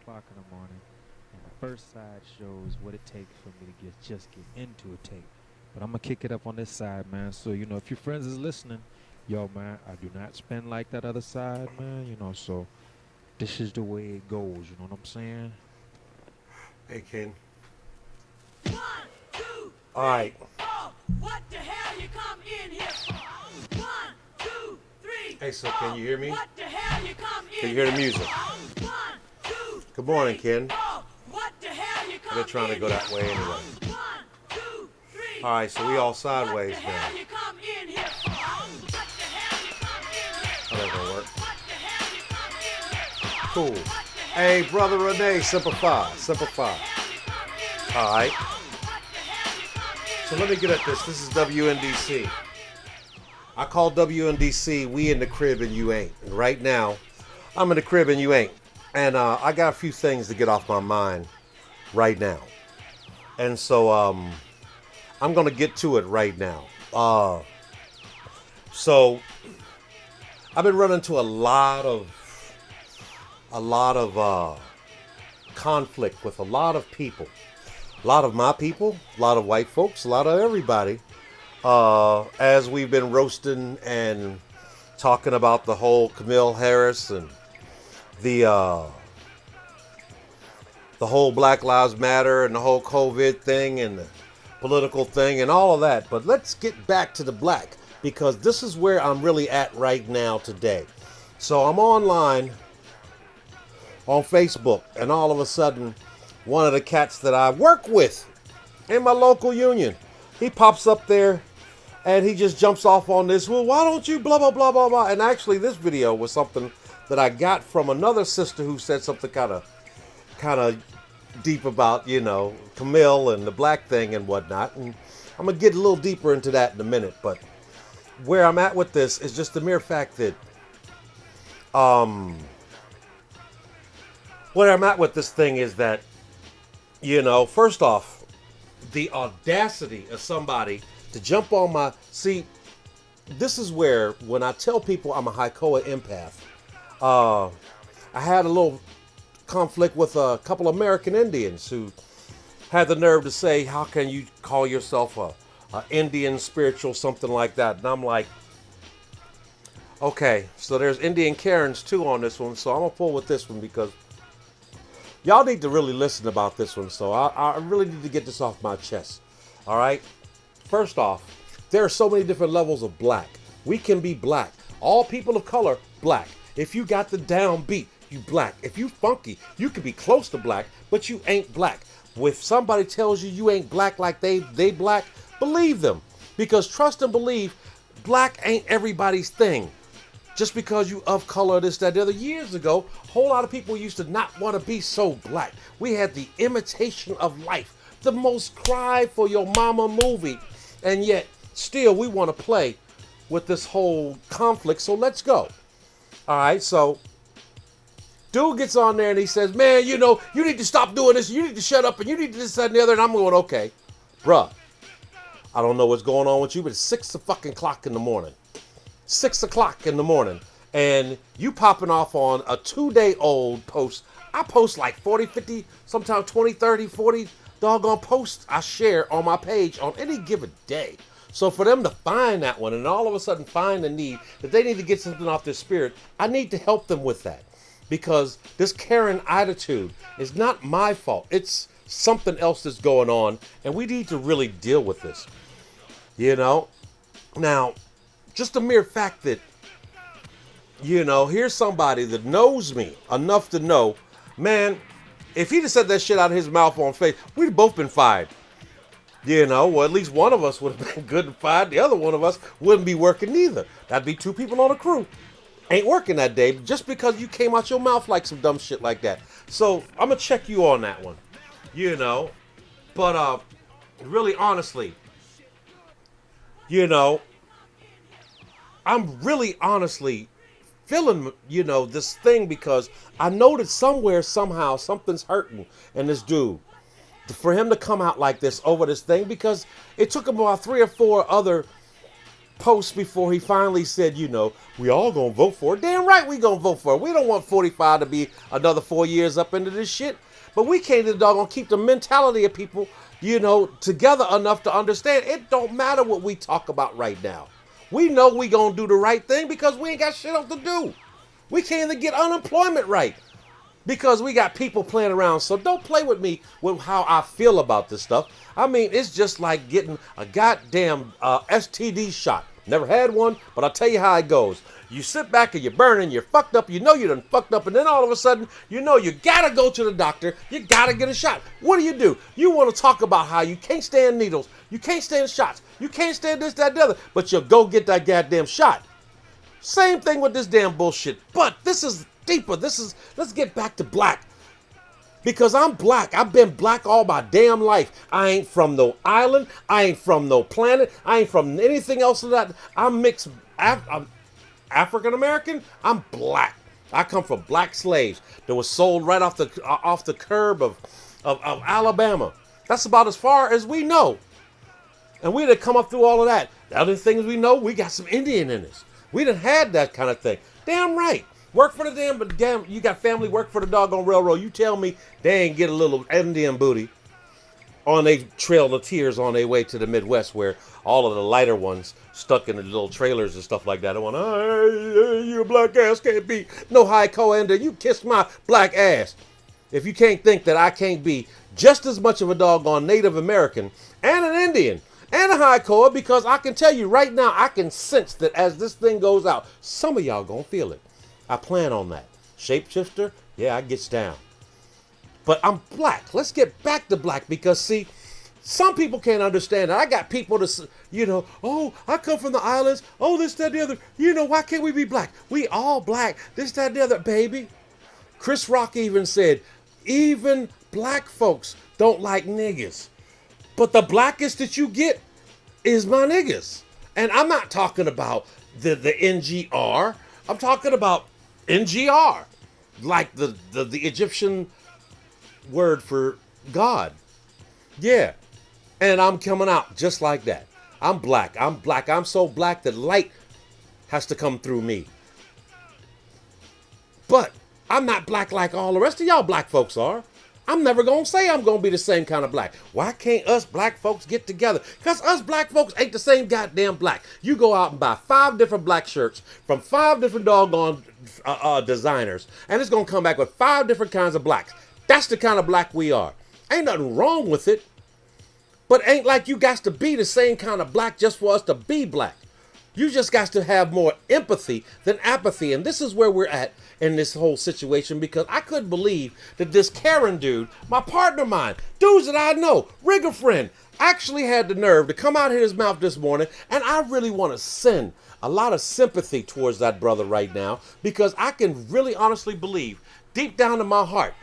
o'clock in the morning, and the first side shows what it takes for me to just get into a tape. But I'm gonna kick it up on this side, man. So if your friends is listening, yo, man, I do not spend like that other side, man. So this is the way it goes. You know what I'm saying? Hey, Ken. One, two, All right. four. What the hell you come in here for? One, two, three. Hey, so can you hear me? What the hell you come in Can you hear the here music? for? One, two, Good morning, three, Ken. four. What the hell you come They're trying to in go here that way for? anyway. One, two, three, All right, so we all four. sideways What the now. hell you come in here for? What the hell you come in here for? How that gonna work? What the hell you come in here for? Cool. What the hell Hey, you brother come in Renee, here for? simplify, simplify. What the hell you come in here All right. for? What the hell you come in So here let me get at this. This is WNDC. I call WNDC We in the Crib and You Ain't. And right now, I'm in the crib and you ain't. And I got a few things to get off my mind right now. And so I'm going to get to it right now. So I've been running into a lot of conflict with a lot of people. A lot of my people, a lot of white folks, a lot of everybody. As we've been roasting and talking about the whole Camille Harris and the whole Black Lives Matter and the whole COVID thing and the political thing and all of that. But let's get back to the black, because this is where I'm really at right now today. So I'm online on Facebook, and all of a sudden, one of the cats that I work with in my local union, he pops up there and he just jumps off on this. Well, why don't you blah, blah, blah, blah, blah. And actually this video was something that I got from another sister who said something kind of deep about, Camille and the black thing and whatnot. And I'm going to get a little deeper into that in a minute. But where I'm at with this is just the mere fact that, where I'm at with this thing is that, first off, the audacity of somebody to jump on my seat. This is where, when I tell people I'm a Hycoa empath, I had a little conflict with a couple American Indians who had the nerve to say, how can you call yourself a Indian spiritual, something like that? And I'm like, okay, so there's Indian Karens too on this one, so I'm gonna pull with this one because y'all need to really listen about this one. So I really need to get this off my chest. All right. First off, there are so many different levels of black. We can be black. All people of color, black. If you got the downbeat, you black. If you funky, you can be close to black, but you ain't black. If somebody tells you you ain't black like they black, believe them. Because trust and believe, black ain't everybody's thing. Just because you of color, this, that, the other. Years ago, a whole lot of people used to not want to be so black. We had the imitation of life, the most cry for your mama movie. And yet, still, we want to play with this whole conflict. So let's go. All right, so dude gets on there and he says, man, you need to stop doing this. You need to shut up and you need to this, that, and the other. And I'm going, okay, bruh, I don't know what's going on with you, but it's 6 o'clock in the morning. 6 o'clock in the morning, and you popping off on a 2-day-old post. I post like 40, 50, sometimes 20, 30, 40 doggone posts I share on my page on any given day. So for them to find that one and all of a sudden find the need that they need to get something off their spirit, I need to help them with that. Because this Karen attitude is not my fault. It's something else that's going on, and we need to really deal with this. Now, just the mere fact that, here's somebody that knows me enough to know, man, if he'd have said that shit out of his mouth on face, we'd have both been fired. Well, at least one of us would have been good and fired. The other one of us wouldn't be working neither. That'd be 2 people on a crew. Ain't working that day just because you came out your mouth like some dumb shit like that. So I'm going to check you on that one. But really honestly, I'm really honestly feeling, this thing because I know that somewhere, somehow, something's hurting in this dude. For him to come out like this over this thing, because it took him about 3 or 4 other post before he finally said, you know, we all gonna vote for it. Damn right we gonna vote for it. We don't want 45 to be another 4 years up into this shit. But we can't the doggone keep the mentality of people, you know, together enough to understand it don't matter what we talk about right now. We know we gonna do the right thing because we ain't got shit else to do. We can't even get unemployment right because we got people playing around. So don't play with me with how I feel about this stuff. I mean, it's just like getting a goddamn STD shot. Never had one, but I'll tell you how it goes. You sit back and you're burning, you're fucked up, you know you done fucked up, and then all of a sudden, you know you gotta go to the doctor, you gotta get a shot. What do? You wanna talk about how you can't stand needles, you can't stand shots, you can't stand this, that, the other, but you'll go get that goddamn shot. Same thing with this damn bullshit, but this is deeper. Let's get back to black. Because I'm black. I've been black all my damn life. I ain't from no island. I ain't from no planet. I ain't from anything else of that. I'm mixed. I'm African American. I'm black. I come from black slaves that was sold right off the curb of Alabama. That's about as far as we know. And we done come up through all of that. The other things we know, we got some Indian in us. We done had that kind of thing. Damn right. Work for the damn, you got family work for the doggone railroad. You tell me they ain't get a little Indian booty on their trail of tears on their way to the Midwest where all of the lighter ones stuck in the little trailers and stuff like that. I want, you black ass can't be no high co-ender. You kiss my black ass. If you can't think that I can't be just as much of a doggone Native American and an Indian and a high coa, because I can tell you right now, I can sense that as this thing goes out, some of y'all gonna feel it. I plan on that. Shapeshifter, yeah, I gets down. But I'm black. Let's get back to black because, see, some people can't understand it. I got people to, you know, oh, I come from the islands. Oh, this, that, the other. You know, why can't we be black? We all black. This, that, the other, baby. Chris Rock even said, even black folks don't like niggas. But the blackest that you get is my niggas. And I'm not talking about the NGR. I'm talking about NGR, like the Egyptian word for God. Yeah. And I'm coming out just like that. I'm black. I'm black. I'm so black that light has to come through me. But I'm not black like all the rest of y'all black folks are. I'm never going to say I'm going to be the same kind of black. Why can't us black folks get together? Because us black folks ain't the same goddamn black. You go out and buy 5 different black shirts from 5 different doggone designers, and it's going to come back with 5 different kinds of blacks. That's the kind of black we are. Ain't nothing wrong with it, but ain't like you got to be the same kind of black just for us to be black. You just got to have more empathy than apathy, and this is where we're at in this whole situation, because I couldn't believe that this Karen dude, my partner of mine, dudes that I know, rigger friend, actually had the nerve to come out of his mouth this morning, and I really want to send a lot of sympathy towards that brother right now, because I can really honestly believe, deep down in my heart,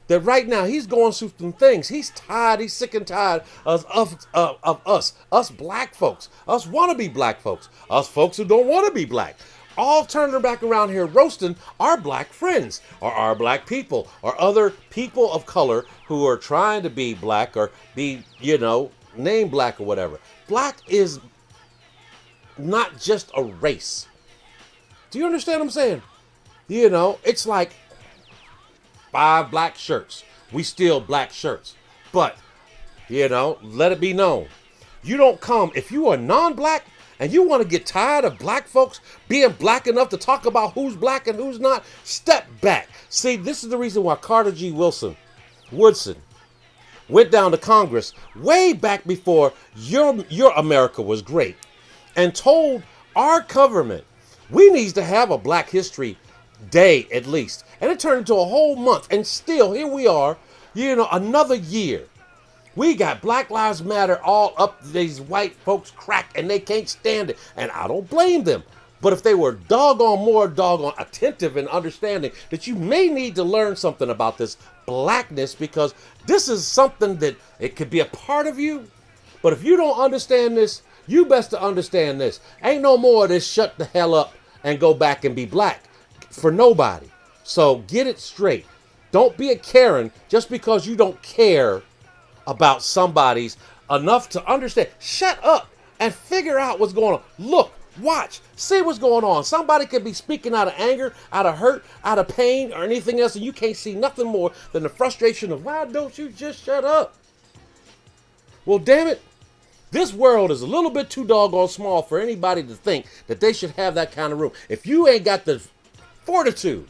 that right now he's going through some things. He's tired, he's sick and tired of us black folks, us wannabe black folks, us folks who don't want to be black, all turning back around here roasting our black friends, or our black people, or other people of color who are trying to be black or be, you know, named black or whatever. Black is not just a race. Do you understand what I'm saying? You know, it's like 5 black shirts. We still black shirts. But, you know, let it be known. You don't come, if you are non-black and you want to get tired of black folks being black enough to talk about who's black and who's not, step back. See, this is the reason why Carter G. Woodson went down to Congress way back before your America was great and told our government we need to have a Black History Day at least. And it turned into a whole month, and still here we are, you know, another year. We got Black Lives Matter all up these white folks' crack, and they can't stand it. And I don't blame them. But if they were more doggone attentive and understanding that you may need to learn something about this blackness, because this is something that it could be a part of you. But if you don't understand this, you best to understand this. Ain't no more of this shut the hell up and go back and be black for nobody. So get it straight. Don't be a Karen just because you don't care about somebody's enough to understand. Shut up and figure out what's going on. Look, watch, see what's going on. Somebody could be speaking out of anger, out of hurt, out of pain, or anything else, and you can't see nothing more than the frustration of, why don't you just shut up? Well, damn it. This world is a little bit too doggone small for anybody to think that they should have that kind of room. If you ain't got the fortitude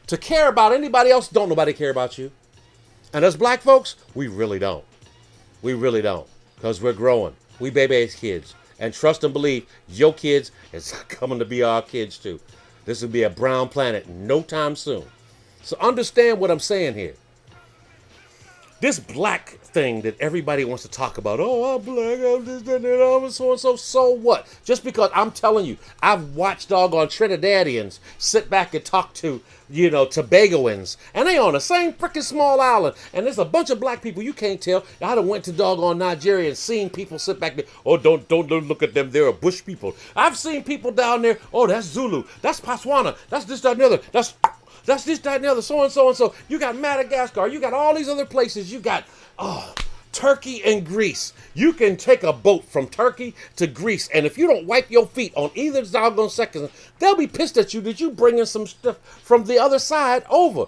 to care about anybody else, don't nobody care about you. And us black folks, we really don't. We really don't. Because we're growing. We baby kids. And trust and believe, your kids is coming to be our kids too. This will be a brown planet no time soon. So understand what I'm saying here. This black thing that everybody wants to talk about, oh, I'm black, I'm this, that, and so and so, so what? Just because I'm telling you, I've watched doggone Trinidadians sit back and talk to, Tobagoans, and they on the same freaking small island, and there's a bunch of black people you can't tell. I done went to doggone Nigeria and seen people sit back there, oh, don't look at them, they're bush people. I've seen people down there, oh, that's Zulu, that's Botswana, that's this, that, and the other, that's this, that, and the other, so and so and so. You got Madagascar. You got all these other places. You got, Turkey and Greece. You can take a boat from Turkey to Greece, and if you don't wipe your feet on either doggone second, they'll be pissed at you that you bringing some stuff from the other side over.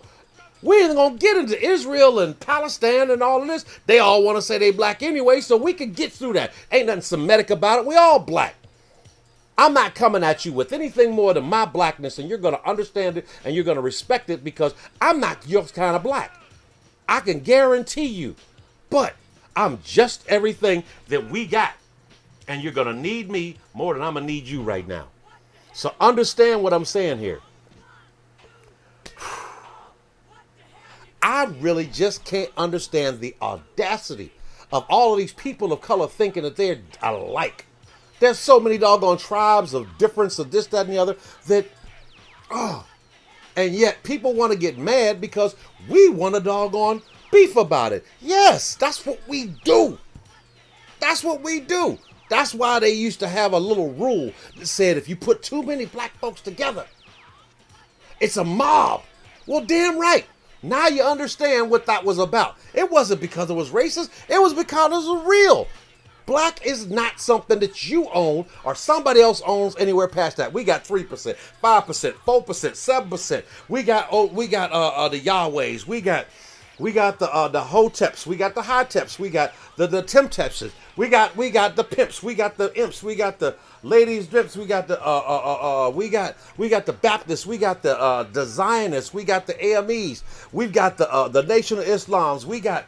We ain't gonna get into Israel and Palestine and all of this. They all want to say they black anyway, so we can get through that. Ain't nothing Semitic about it. We all black. I'm not coming at you with anything more than my blackness, and you're going to understand it and you're going to respect it because I'm not your kind of black. I can guarantee you, but I'm just everything that we got, and you're going to need me more than I'm going to need you right now. So understand what I'm saying here. I really just can't understand the audacity of all of these people of color thinking that they're alike. There's so many doggone tribes of difference of this, that, and the other that, and yet people want to get mad because we want to doggone beef about it. Yes, that's what we do. That's what we do. That's why they used to have a little rule that said if you put too many black folks together, it's a mob. Well, damn right. Now you understand what that was about. It wasn't because it was racist. It was because it was real. Black is not something that you own or somebody else owns anywhere past that. We got 3%, 5%, 4%, 7%. We got the Yahwehs. We got the Hoteps. We got the Highteps. We got the Temtepses. We got the pimps. We got the imps. We got the ladies drips. We got the we got the Baptists. We got the Zionists. We got the AMEs. We've got the Nation of Islams. We got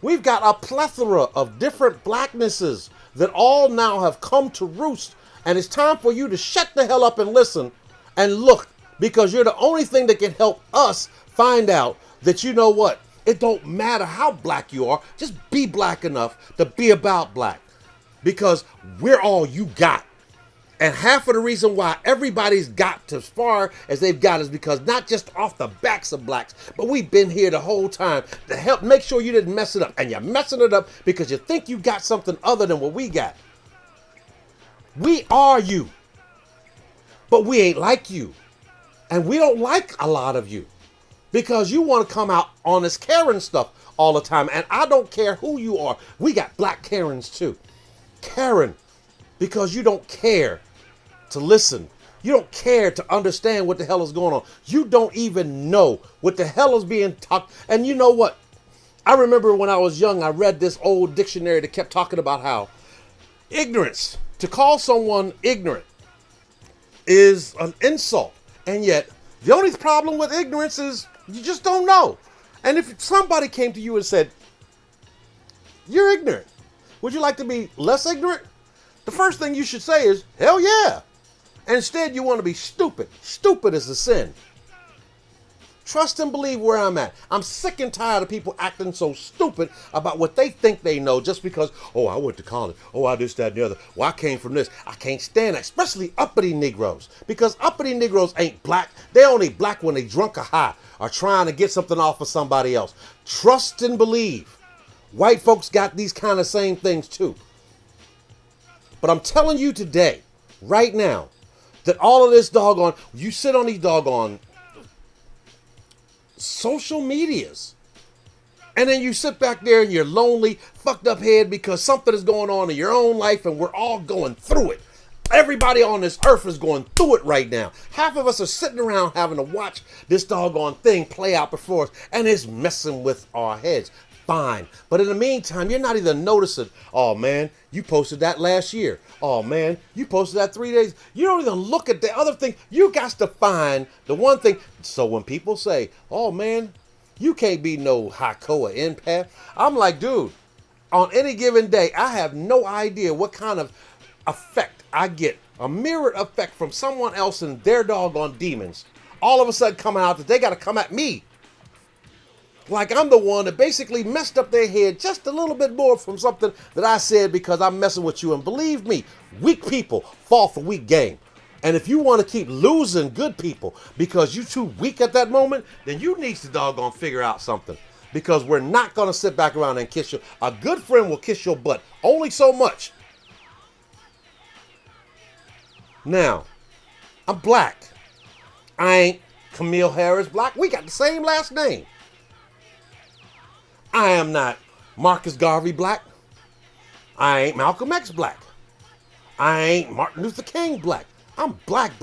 we've got a plethora of different blacknesses that all now have come to roost, and it's time for you to shut the hell up and listen and look, because you're the only thing that can help us find out that, you know what, it don't matter how black you are, just be black enough to be about black, because we're all you got. And half of the reason why everybody's got to as far as they've got is because not just off the backs of blacks, but we've been here the whole time to help make sure you didn't mess it up. And you're messing it up because you think you got something other than what we got. We are you, but we ain't like you. And we don't like a lot of you because you want to come out on this Karen stuff all the time. And I don't care who you are. We got black Karens too. Karen, because you don't care to listen. You don't care to understand what the hell is going on. You don't even know what the hell is being talked. And you know what? I remember when I was young, I read this old dictionary that kept talking about how ignorance, to call someone ignorant, is an insult. And yet, the only problem with ignorance is you just don't know. And if somebody came to you and said, you're ignorant, would you like to be less ignorant? The first thing you should say is, hell yeah. And instead, you want to be stupid. Stupid is a sin. Trust and believe where I'm at. I'm sick and tired of people acting so stupid about what they think they know just because, oh, I went to college. Oh, I this, that, and the other. Well, I came from this. I can't stand that, especially uppity Negroes. Because uppity Negroes ain't black. They only black when they drunk or high or trying to get something off of somebody else. Trust and believe. White folks got these kind of same things too. But I'm telling you today, right now, that all of this doggone, you sit on these doggone social medias And then you sit back there and you're lonely, fucked up head because something is going on in your own life and we're all going through it. Everybody on this earth is going through it right now. Half of us are sitting around having to watch this doggone thing play out before us, and it's messing with our heads. Fine. But in the meantime, you're not even noticing, oh man, you posted that last year. Oh man, you posted that 3 days. You don't even look at the other thing. You got to find the one thing. So when people say, oh man, you can't be no Hakoa empath, I'm like, dude, on any given day, I have no idea what kind of effect I get, a mirrored effect from someone else and their doggone demons, all of a sudden coming out that they got to come at me. Like I'm the one that basically messed up their head just a little bit more from something that I said because I'm messing with you. And believe me, weak people fall for weak game. And if you want to keep losing good people because you're too weak at that moment, then you need to doggone figure out something. Because we're not going to sit back around and kiss you. A good friend will kiss your butt only so much. Now, I'm black. I ain't Camille Harris black. We got the same last name. I am not Marcus Garvey black. I ain't Malcolm X black. I ain't Martin Luther King black. I'm black.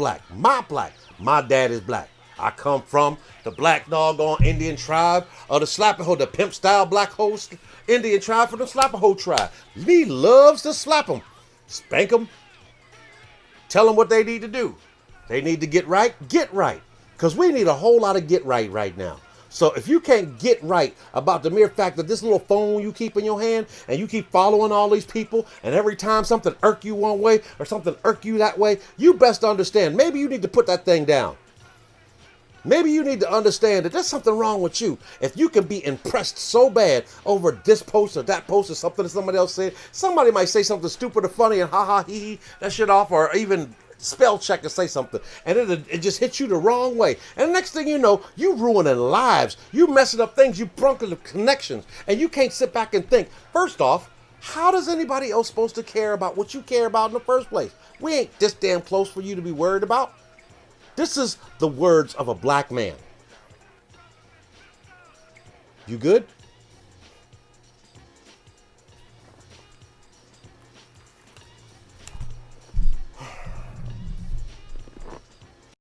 My dad is black. I come from the black doggone Indian tribe of the Slapaho, the pimp style black host Indian tribe from the Slapaho tribe. He loves to slap them, spank them, tell them what they need to do. They need to get right. Because we need a whole lot of get right now. So if you can't get right about the mere fact that this little phone you keep in your hand and you keep following all these people and every time something irk you one way or something irk you that way, you best understand. Maybe you need to put that thing down. Maybe you need to understand that there's something wrong with you. If you can be impressed so bad over this post or that post or something that somebody else said, somebody might say something stupid or funny and ha ha hee that shit off, or even spell check and say something, and it just hits you the wrong way. And the next thing you know, you ruining lives, you messing up things, you broken connections, and you can't sit back and think. First off, how does anybody else supposed to care about what you care about in the first place? We ain't this damn close for you to be worried about. This is the words of a black man. You good?